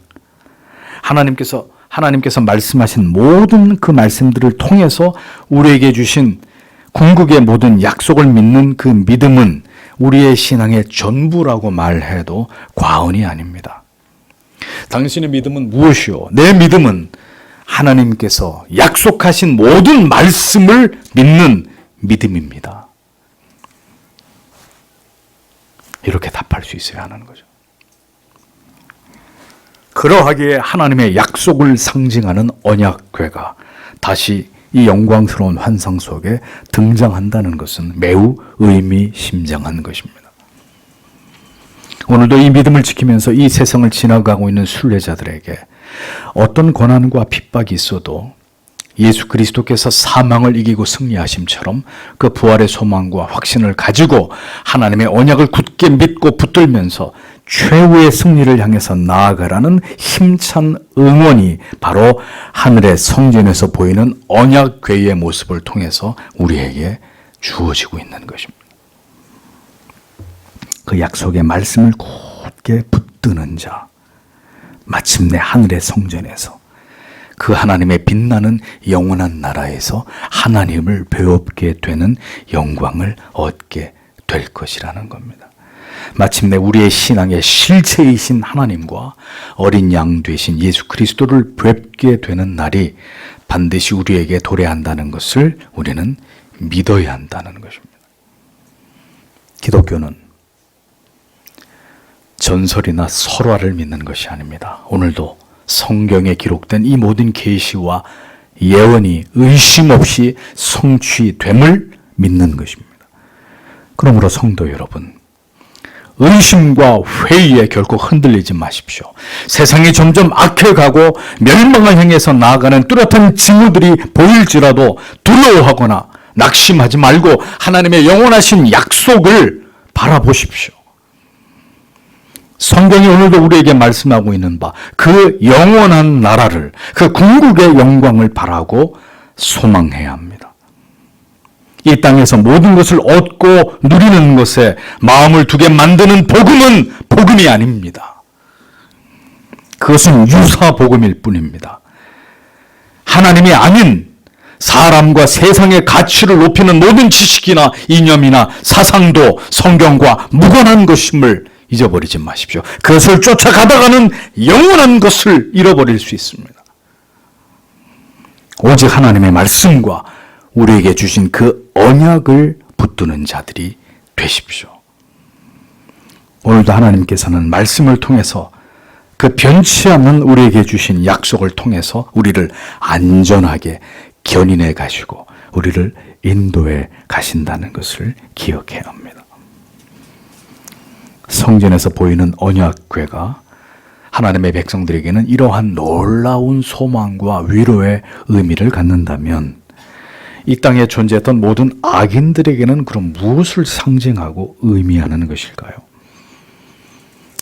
하나님께서 말씀하신 모든 그 말씀들을 통해서 우리에게 주신 궁극의 모든 약속을 믿는 그 믿음은 우리의 신앙의 전부라고 말해도 과언이 아닙니다. 당신의 믿음은 무엇이요? 내 믿음은 하나님께서 약속하신 모든 말씀을 믿는 믿음입니다. 이렇게 답할 수 있어야 하는 거죠. 그러하기에 하나님의 약속을 상징하는 언약궤가 다시 이 영광스러운 환상 속에 등장한다는 것은 매우 의미심장한 것입니다. 오늘도 이 믿음을 지키면서 이 세상을 지나가고 있는 순례자들에게 어떤 고난과 핍박이 있어도 예수 그리스도께서 사망을 이기고 승리하심처럼 그 부활의 소망과 확신을 가지고 하나님의 언약을 굳게 믿고 붙들면서 최후의 승리를 향해서 나아가라는 힘찬 응원이 바로 하늘의 성전에서 보이는 언약궤의 모습을 통해서 우리에게 주어지고 있는 것입니다. 그 약속의 말씀을 굳게 붙드는 자, 마침내 하늘의 성전에서 그 하나님의 빛나는 영원한 나라에서 하나님을 배웁게 되는 영광을 얻게 될 것이라는 겁니다. 마침내 우리의 신앙의 실체이신 하나님과 어린 양 되신 예수 그리스도를 뵙게 되는 날이 반드시 우리에게 도래한다는 것을 우리는 믿어야 한다는 것입니다. 기독교는 전설이나 설화를 믿는 것이 아닙니다. 오늘도 성경에 기록된 이 모든 계시와 예언이 의심 없이 성취됨을 믿는 것입니다. 그러므로 성도 여러분, 의심과 회의에 결코 흔들리지 마십시오. 세상이 점점 악해가고 멸망을 향해서 나아가는 뚜렷한 징후들이 보일지라도 두려워하거나 낙심하지 말고 하나님의 영원하신 약속을 바라보십시오. 성경이 오늘도 우리에게 말씀하고 있는 바 그 영원한 나라를, 그 궁극의 영광을 바라고 소망해야 합니다. 이 땅에서 모든 것을 얻고 누리는 것에 마음을 두게 만드는 복음은 복음이 아닙니다. 그것은 유사 복음일 뿐입니다. 하나님이 아닌 사람과 세상의 가치를 높이는 모든 지식이나 이념이나 사상도 성경과 무관한 것임을 잊어버리지 마십시오. 그것을 쫓아가다가는 영원한 것을 잃어버릴 수 있습니다. 오직 하나님의 말씀과 우리에게 주신 그 언약을 붙드는 자들이 되십시오. 오늘도 하나님께서는 말씀을 통해서 그 변치 않는 우리에게 주신 약속을 통해서 우리를 안전하게 견인해 가시고 우리를 인도해 가신다는 것을 기억해야 합니다. 성전에서 보이는 언약궤가 하나님의 백성들에게는 이러한 놀라운 소망과 위로의 의미를 갖는다면 이 땅에 존재했던 모든 악인들에게는 그럼 무엇을 상징하고 의미하는 것일까요?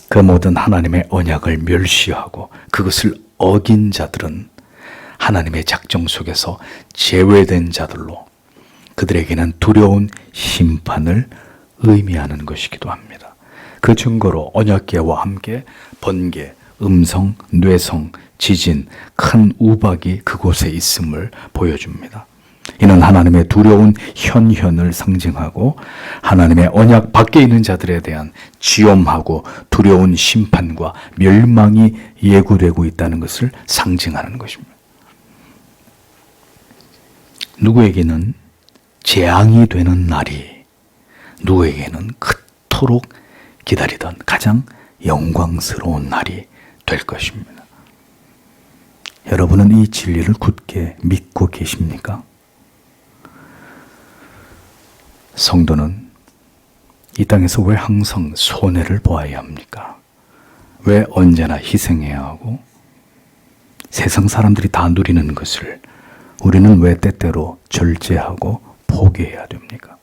그 모든 하나님의 언약을 멸시하고 그것을 어긴 자들은 하나님의 작정 속에서 제외된 자들로 그들에게는 두려운 심판을 의미하는 것이기도 합니다. 그 증거로 언약궤와 함께 번개, 음성, 뇌성, 지진, 큰 우박이 그곳에 있음을 보여줍니다. 이는 하나님의 두려운 현현을 상징하고 하나님의 언약 밖에 있는 자들에 대한 지엄하고 두려운 심판과 멸망이 예고되고 있다는 것을 상징하는 것입니다. 누구에게는 재앙이 되는 날이 누구에게는 그토록 기다리던 가장 영광스러운 날이 될 것입니다. 여러분은 이 진리를 굳게 믿고 계십니까? 성도는 이 땅에서 왜 항상 손해를 보아야 합니까? 왜 언제나 희생해야 하고 세상 사람들이 다 누리는 것을 우리는 왜 때때로 절제하고 포기해야 됩니까?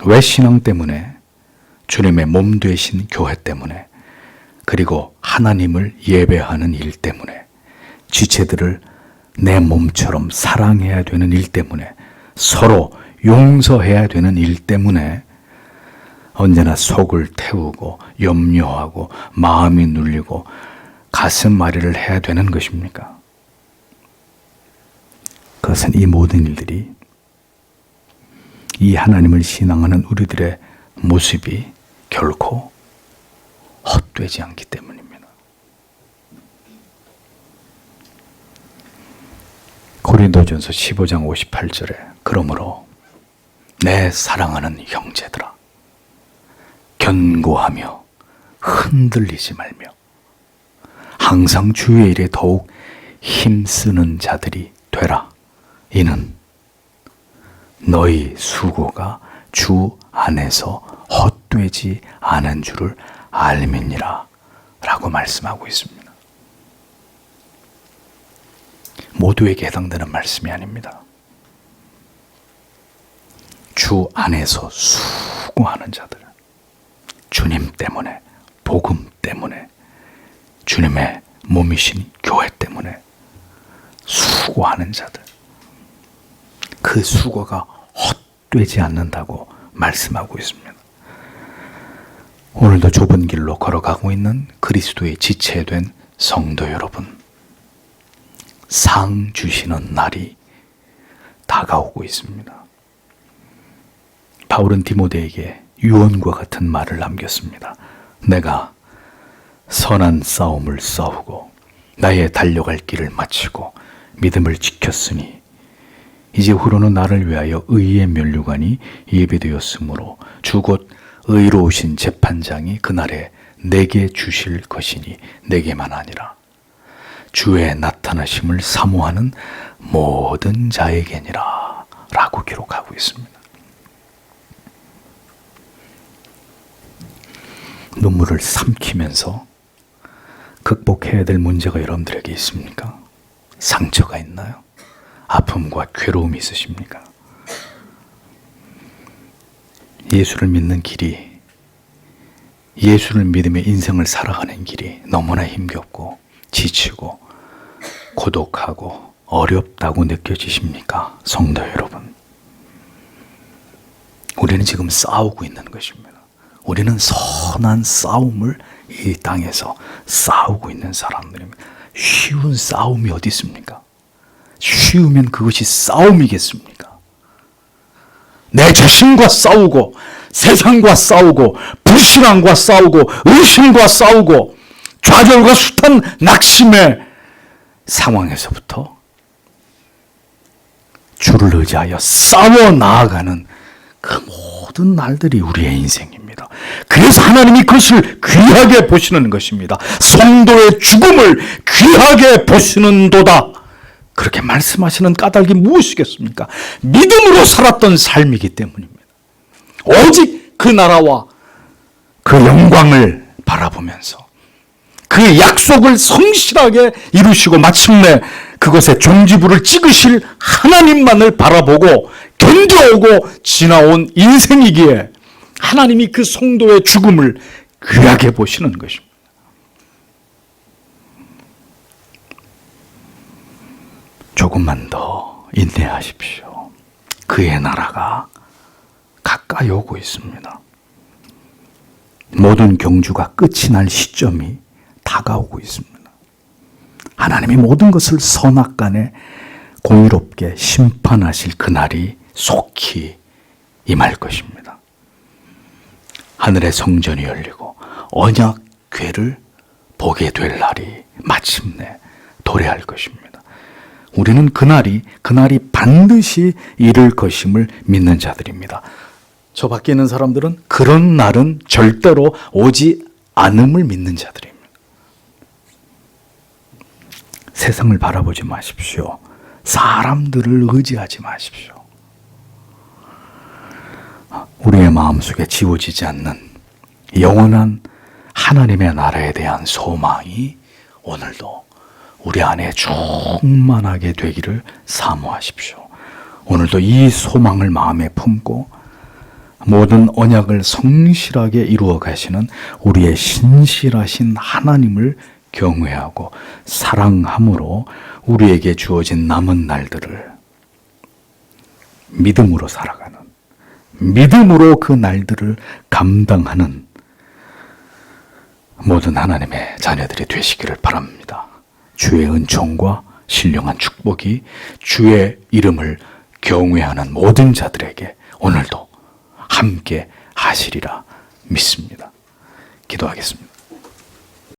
왜 신앙 때문에, 주님의 몸 되신 교회 때문에, 그리고 하나님을 예배하는 일 때문에, 지체들을 내 몸처럼 사랑해야 되는 일 때문에, 서로 용서해야 되는 일 때문에 언제나 속을 태우고 염려하고 마음이 눌리고 가슴앓이를 해야 되는 것입니까? 그것은 이 모든 일들이 이 하나님을 신앙하는 우리들의 모습이 결코 헛되지 않기 때문입니다. 고린도전서 15장 58절에 그러므로 내 사랑하는 형제들아 견고하며 흔들리지 말며 항상 주의 일에 더욱 힘쓰는 자들이 되라. 이는 너희 수고가 주 안에서 헛되지 않은 줄을 알미니라 라고 말씀하고 있습니다. 모두에게 해당되는 말씀이 아닙니다. 주 안에서 수고하는 자들, 주님 때문에, 복음 때문에, 주님의 몸이신 교회 때문에 수고하는 자들, 그 수고가 헛되지 않는다고 말씀하고 있습니다. 오늘도 좁은 길로 걸어가고 있는 그리스도의 지체된 성도 여러분, 상 주시는 날이 다가오고 있습니다. 바울은 디모데에게 유언과 같은 말을 남겼습니다. 내가 선한 싸움을 싸우고 나의 달려갈 길을 마치고 믿음을 지켰으니 이제 후로는 나를 위하여 의의 면류관이 예비되었으므로 주 곧 의로우신 재판장이 그날에 내게 주실 것이니 내게만 아니라 주의 나타나심을 사모하는 모든 자에게니라 라고 기록하고 있습니다. 눈물을 삼키면서 극복해야 될 문제가 여러분들에게 있습니까? 상처가 있나요? 아픔과 괴로움이 있으십니까? 예수를 믿는 길이, 예수를 믿으며 인생을 살아가는 길이 너무나 힘겹고 지치고 고독하고 어렵다고 느껴지십니까? 성도 여러분, 우리는 지금 싸우고 있는 것입니다. 우리는 선한 싸움을 이 땅에서 싸우고 있는 사람들입니다. 쉬운 싸움이 어디 있습니까? 쉬우면 그것이 싸움이겠습니까? 내 자신과 싸우고 세상과 싸우고 불신앙과 싸우고 의심과 싸우고 좌절과 숱한 낙심의 상황에서부터 주를 의지하여 싸워 나아가는 그 모든 날들이 우리의 인생입니다. 그래서 하나님이 그것을 귀하게 보시는 것입니다. 성도의 죽음을 귀하게 보시는도다. 그렇게 말씀하시는 까닭이 무엇이겠습니까? 믿음으로 살았던 삶이기 때문입니다. 오직 그 나라와 그 영광을 바라보면서 그 약속을 성실하게 이루시고 마침내 그것에 종지부를 찍으실 하나님만을 바라보고 견뎌오고 지나온 인생이기에 하나님이 그 성도의 죽음을 귀하게 보시는 것입니다. 조금만 더 인내하십시오. 그의 나라가 가까이 오고 있습니다. 모든 경주가 끝이 날 시점이 다가오고 있습니다. 하나님이 모든 것을 선악간에 공의롭게 심판하실 그날이 속히 임할 것입니다. 하늘의 성전이 열리고 언약궤를 보게 될 날이 마침내 도래할 것입니다. 우리는 그날이 반드시 이를 것임을 믿는 자들입니다. 저 밖에 있는 사람들은 그런 날은 절대로 오지 않음을 믿는 자들입니다. 세상을 바라보지 마십시오. 사람들을 의지하지 마십시오. 우리의 마음속에 지워지지 않는 영원한 하나님의 나라에 대한 소망이 오늘도 우리 안에 충만하게 되기를 사모하십시오. 오늘도 이 소망을 마음에 품고 모든 언약을 성실하게 이루어 가시는 우리의 신실하신 하나님을 경외하고 사랑함으로 우리에게 주어진 남은 날들을 믿음으로 살아가는, 믿음으로 그 날들을 감당하는 모든 하나님의 자녀들이 되시기를 바랍니다. 주의 은총과 신령한 축복이 주의 이름을 경외하는 모든 자들에게 오늘도 함께 하시리라 믿습니다. 기도하겠습니다.